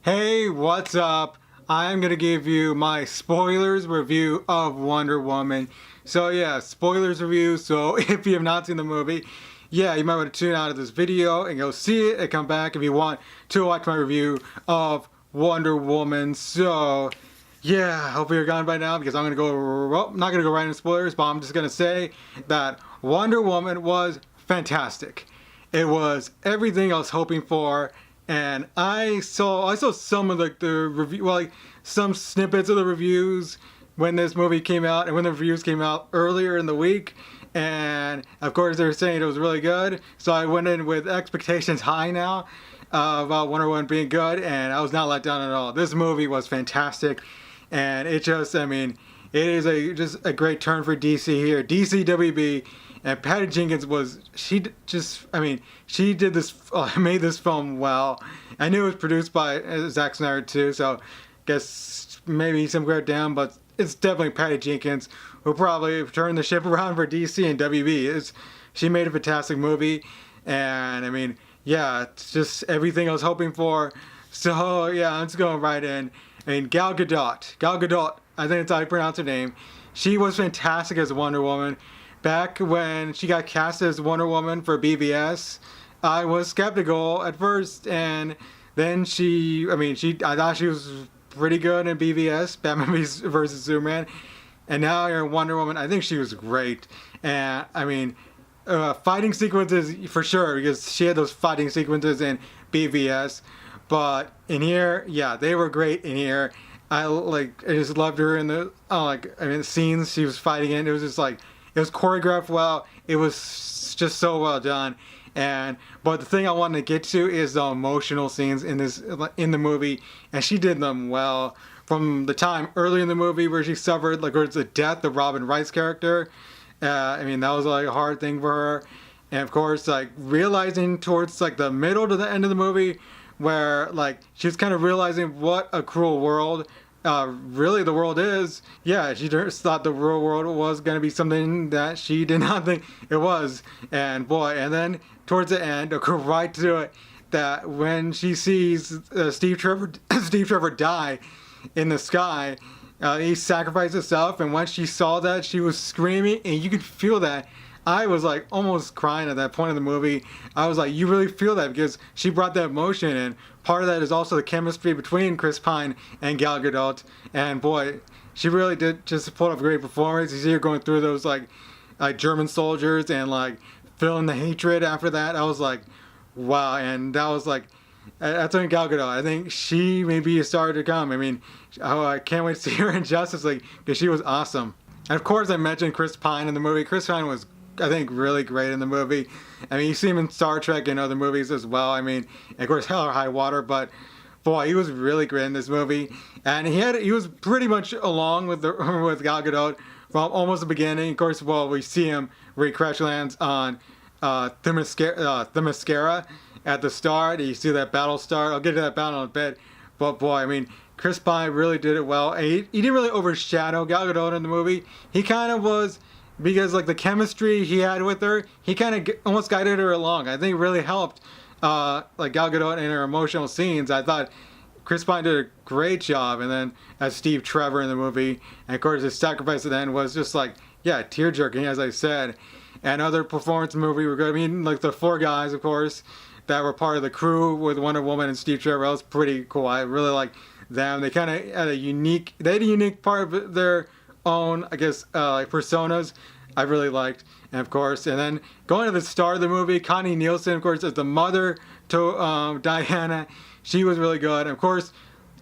Hey, what's up? I'm gonna give you my spoilers review of Wonder Woman. So yeah, spoilers review. So if you have not seen the movie, yeah, you might want to tune out of this video and go see it and come back if you want to watch my review of Wonder Woman. So yeah, hopefully you're gone by now because I'm gonna go, well, I'm not gonna go right into spoilers, but I'm just gonna say that Wonder Woman was fantastic. It was everything I was hoping for, and I saw some of the review, well, like some snippets of the reviews when this movie came out and when the reviews came out earlier in the week, and of course they were saying it was really good. So I went in with expectations high now about Wonder Woman being good, and I was not let down at all. This movie was fantastic, and it just, I mean, it is just a great turn for DC here. DC WB. And Patty Jenkins was, she did this, made this film well. I knew it was produced by Zack Snyder too, so I guess maybe some credit down, but it's definitely Patty Jenkins who probably turned the ship around for DC and WB. She made a fantastic movie, and I mean, yeah, it's just everything I was hoping for. So yeah, I'm just going right in. I mean, Gal Gadot, I think that's how you pronounce her name. She was fantastic as Wonder Woman. Back when she got cast as Wonder Woman for BVS, I was skeptical at first, and then I thought she was pretty good in BVS, Batman vs Superman, and now here in Wonder Woman, I think she was great. And I mean, fighting sequences for sure, because she had those fighting sequences in BVS, but in here, yeah, they were great in here. I just loved her in the scenes she was fighting in. It was just like, it was choreographed well. It was just so well done. But the thing I wanted to get to is the emotional scenes in the movie, and she did them well. From the time early in the movie where she suffered the death of Robin Wright's character, I mean, that was like a hard thing for her. And of course, like realizing towards like the middle to the end of the movie, where like she was kind of realizing what a cruel world really the world is. Yeah, she just thought the real world was going to be something that she did not think it was. And boy, and then towards the end, I'll go right to it, that when she sees Steve Trevor die in the sky, he sacrificed himself, and once she saw that, she was screaming, and you could feel that. I was like almost crying at that point in the movie. I was like, you really feel that because she brought that emotion, and part of that is also the chemistry between Chris Pine and Gal Gadot. And boy, she really did just put up a great performance. You see her going through those like German soldiers and like feeling the hatred after that. I was like, wow. And that was like, that's when Gal Gadot, I think she may be a star to come. I mean, I can't wait to see her in Justice League because she was awesome. And of course, I mentioned Chris Pine in the movie. Chris Pine was, I think, really great in the movie. I mean, you see him in Star Trek and other movies as well. I mean, of course, Hell or High Water, but boy, he was really great in this movie. And he was pretty much along with Gal Gadot from almost the beginning. Of course, well, we see him where he crash lands on Themyscira at the start. You see that battle start. I'll get to that battle in a bit. But boy, I mean, Chris Pine really did it well. He didn't really overshadow Gal Gadot in the movie. He kind of was, because like the chemistry he had with her, he kind of almost guided her along. I think it really helped like Gal Gadot in her emotional scenes. I thought Chris Pine did a great job, and then as Steve Trevor in the movie, and of course his sacrifice at the end was just like, yeah, tear-jerking, as I said. And other performance in the movie were good. I mean, like the four guys, of course, that were part of the crew with Wonder Woman and Steve Trevor. That was pretty cool. I really like them. They kind of had a unique part of their own, I guess, like personas I really liked. And of course, and then going to the start of the movie, Connie Nielsen, of course, as the mother to Diana, she was really good. And of course,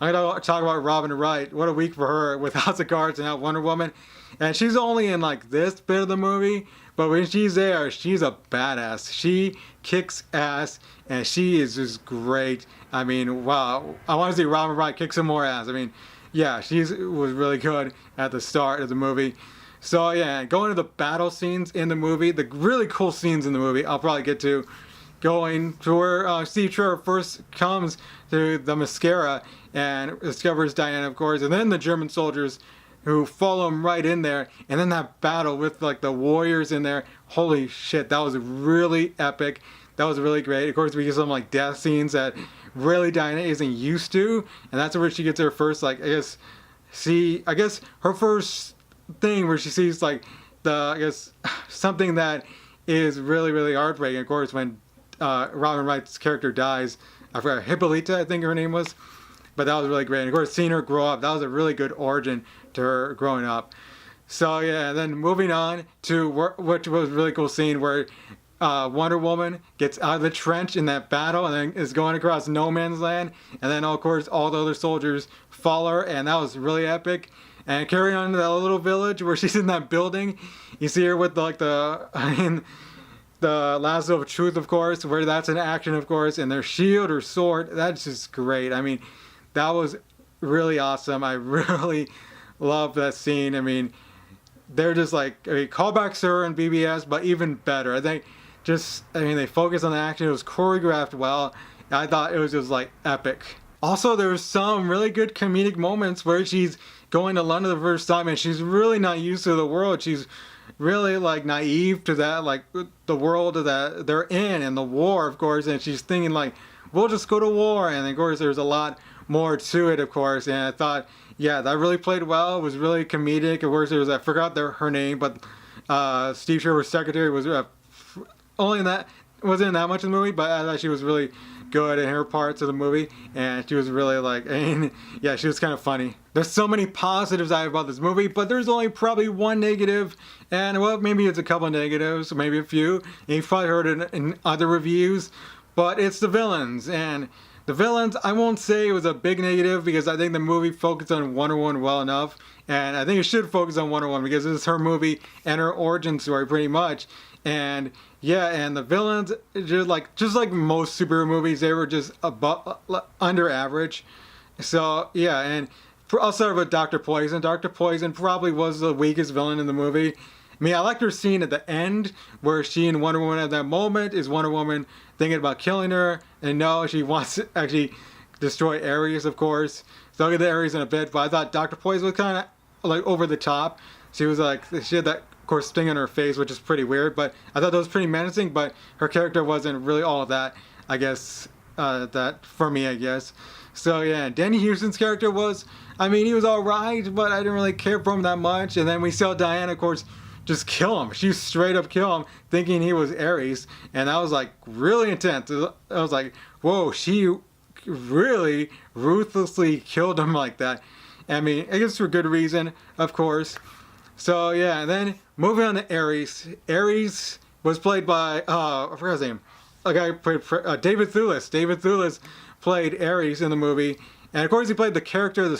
I'm going to talk about Robin Wright. What a week for her with House of Cards and now Wonder Woman. And she's only in like this bit of the movie, but when she's there, she's a badass. She kicks ass, and she is just great. I mean, wow. I want to see Robin Wright kick some more ass. I mean, yeah, she was really good at the start of the movie. So yeah, going to the battle scenes in the movie, the really cool scenes in the movie, I'll probably get to. Going to where Steve Trevor first comes to the Themyscira and discovers Diana, of course, and then the German soldiers who follow him right in there, and then that battle with like the warriors in there. Holy shit, that was really epic. That was really great. Of course, we get some like death scenes that really Diana isn't used to, and that's where she gets her first, like, I guess her first thing where she sees like something that is really really heartbreaking. Of course, when Robin Wright's character dies, I forgot, Hippolyta I think her name was, but that was really great. And of course, seeing her grow up, that was a really good origin to her growing up. So yeah, and then moving on to what was a really cool scene where Wonder Woman gets out of the trench in that battle and then is going across no man's land, and then of course all the other soldiers follow her, and that was really epic. And carrying on to that little village where she's in that building, you see her with the lasso of truth, of course, where that's an action, of course, and their shield or sword. That's just great. I mean, that was really awesome. I really love that scene. I mean, they're just like, callbacks to her and BBS, but even better. I think they focused on the action. It was choreographed well. I thought it was just like epic. Also, there was some really good comedic moments where she's going to London the first time and she's really not used to the world. She's really like naive to that, like the world that they're in and the war, of course, and she's thinking like, we'll just go to war. And of course, there's a lot more to it, of course, and I thought, yeah, that really played well. It was really comedic. Of course, I forgot her name, but Steve Trevor's secretary was only in that, wasn't in that much of the movie, but I thought she was really good in her parts of the movie, and she was really like, and yeah, she was kind of funny. There's so many positives I have about this movie, but there's only probably one negative, and well, maybe it's a couple of negatives, maybe a few, and you've probably heard it in other reviews, but it's the villains. And the villains, I won't say it was a big negative because I think the movie focused on Wonder Woman well enough, and I think it should focus on Wonder Woman because this is her movie and her origin story pretty much. And yeah, and the villains, just like most superhero movies, they were just under average. So yeah, and I'll start with Dr. Poison. Dr. Poison probably was the weakest villain in the movie. I mean, I liked her scene at the end where she and Wonder Woman at that moment is Wonder Woman thinking about killing her, and no, she wants to actually destroy Aries, of course. So I'll get to Aries in a bit, but I thought Dr. Poison was kind of like over the top. She was like, she had that, of course, sting on her face, which is pretty weird, but I thought that was pretty menacing, but her character wasn't really all of that, I guess, that for me, I guess. So yeah, Danny Houston's character was, I mean, he was alright, but I didn't really care for him that much. And then we saw Diana, of course, just kill him. She straight up kill him, thinking he was Aries, and that was like really intense. I was like, whoa, she really ruthlessly killed him like that. I mean, I guess for good reason, of course. So yeah, and then moving on to Aries. Aries was played by I forgot his name. A guy played David Thewlis. David Thewlis played Aries in the movie, and of course he played the character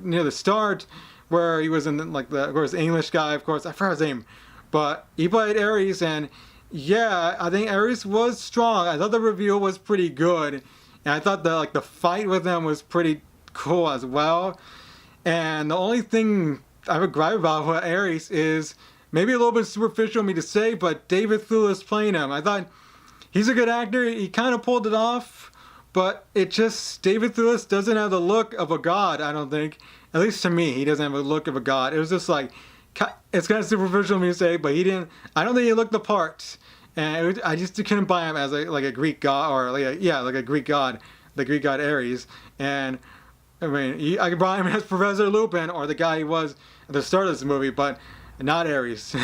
near the start, where he was in like of course the English guy. Of course I forgot his name, but he played Aries, and yeah, I think Aries was strong. I thought the reveal was pretty good, and I thought the fight with them was pretty cool as well. And the only thing I have a gripe about with Aries is maybe a little bit superficial of me to say, but David Thewlis playing him, I thought he's a good actor. He kind of pulled it off, but David Thewlis doesn't have the look of a god, I don't think. At least to me, he doesn't have a look of a god. It was just like, it's kind of superficial of me to say, but I don't think he looked the part. And I just couldn't buy him as a Greek god, or like a Greek god, the Greek god Aries. And I mean, I could buy him as Professor Lupin, or the guy he was at the start of this movie, but not Aries.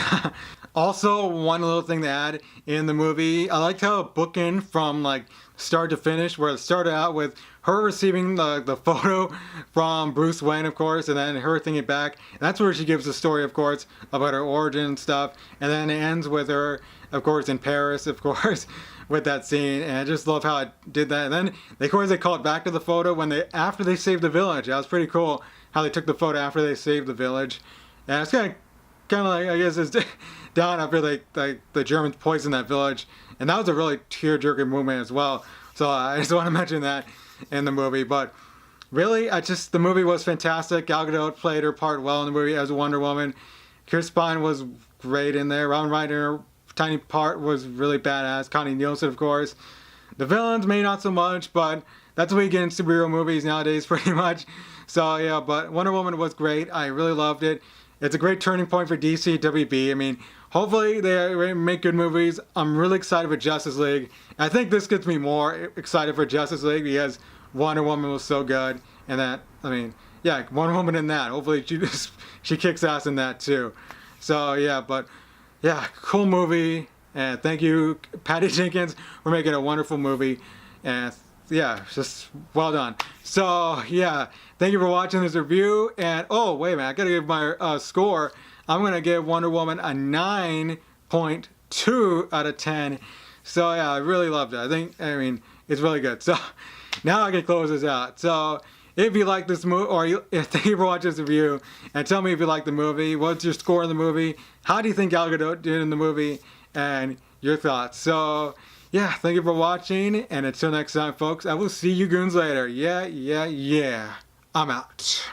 Also, one little thing to add in the movie, I liked how it bookended from like start to finish, where it started out with her receiving the photo from Bruce Wayne, of course, and then her thinking back. And that's where she gives the story, of course, about her origin and stuff. And then it ends with her, of course, in Paris, of course, with that scene. And I just love how it did that. And then, of course, they called back to the photo after they saved the village. That was pretty cool how they took the photo after they saved the village. And it's kind of like, I guess it's down after the Germans poisoned that village. And that was a really tear-jerking moment as well. So I just want to mention that in the movie. But really, the movie was fantastic. Gal Gadot played her part well in the movie as Wonder Woman. Chris Pine was great in there. Robin Wright in her tiny part was really badass. Connie Nielsen, of course. The villains, maybe not so much, but that's what we get in superhero movies nowadays, pretty much. So yeah, but Wonder Woman was great. I really loved it. It's a great turning point for DC WB. I mean, hopefully they make good movies. I'm really excited for Justice League. I think this gets me more excited for Justice League because Wonder Woman was so good, and that, I mean, yeah, Wonder Woman in that. Hopefully she kicks ass in that too. So yeah, but yeah, cool movie, and thank you, Patty Jenkins, for making a wonderful movie, and yeah, just well done. So yeah, thank you for watching this review, and oh wait a minute, I gotta give my score. I'm gonna give Wonder Woman a 9.2 out of 10. So yeah, I really loved it. I mean, it's really good. So now I can close this out. So if you like this movie, or thank you for watching this review, and tell me if you like the movie. What's your score in the movie? How do you think Gal Gadot did in the movie? And your thoughts. So yeah, thank you for watching, and until next time, folks, I will see you goons later. Yeah. I'm out.